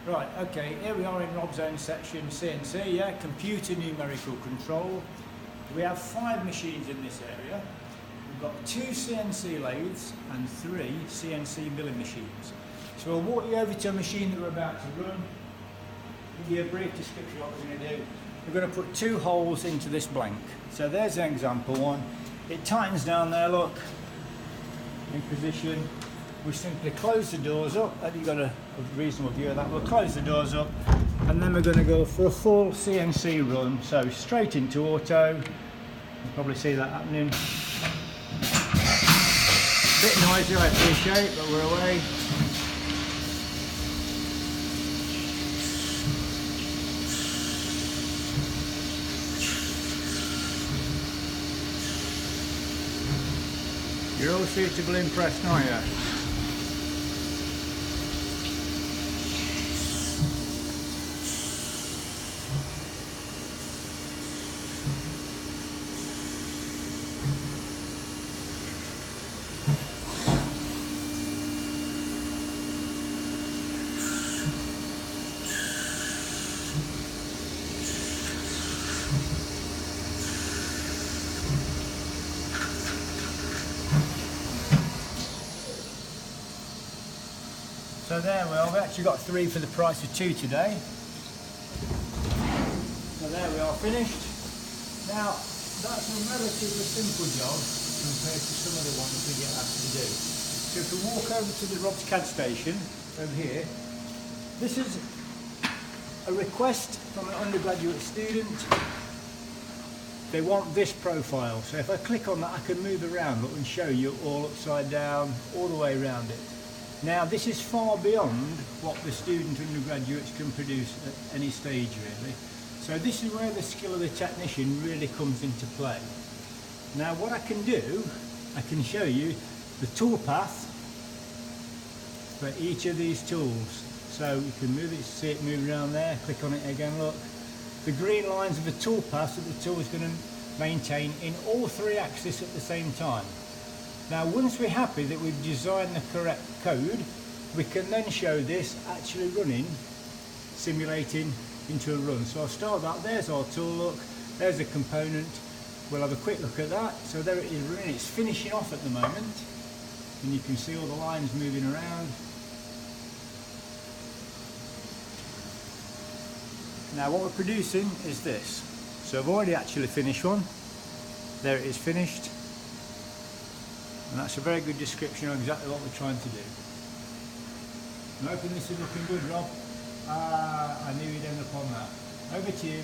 Right, okay, here we are in Rob's own section, CNC, yeah, computer numerical control. We have 5 machines in this area. We've got 2 CNC lathes and 3 CNC milling machines. So we'll walk you over to a machine that we're about to run, give you a brief description of what we're going to do. We're going to put 2 holes into this blank. So there's an example one. It tightens down there, look, in position. We simply close the doors up. Have you got a reasonable view of that? We'll close the doors up and then we're going to go for a full CNC run. So straight into auto. You'll probably see that happening. Bit noisy, I appreciate, but we're away. You're all suitably impressed, aren't you? So there we are, we've actually got 3 for the price of 2 today. So there we are, finished. Now, that's a relatively simple job compared to some of the ones we get asked to do. So if we walk over to the Rob's CAD station, over here, this is a request from an undergraduate student. They want this profile, so if I click on that I can move around and show you all upside down, all the way around it. Now this is far beyond what the student undergraduates can produce at any stage really. So this is where the skill of the technician really comes into play. Now what I can do, I can show you the tool path for each of these tools. So you can move it, see it move around there, click on it again, look. The green lines are the tool paths that the tool is going to maintain in all 3 axes at the same time. Now once we're happy that we've designed the correct code, we can then show this actually running, simulating into a run. So I'll start that, there's our tool, look, there's a component, we'll have a quick look at that. So there it is running, it's finishing off at the moment, and you can see all the lines moving around. Now what we're producing is this. So I've already actually finished one, there it is finished. And that's a very good description of exactly what we're trying to do. I'm hoping this is looking good, Rob. I knew you'd end up on that. Over to you.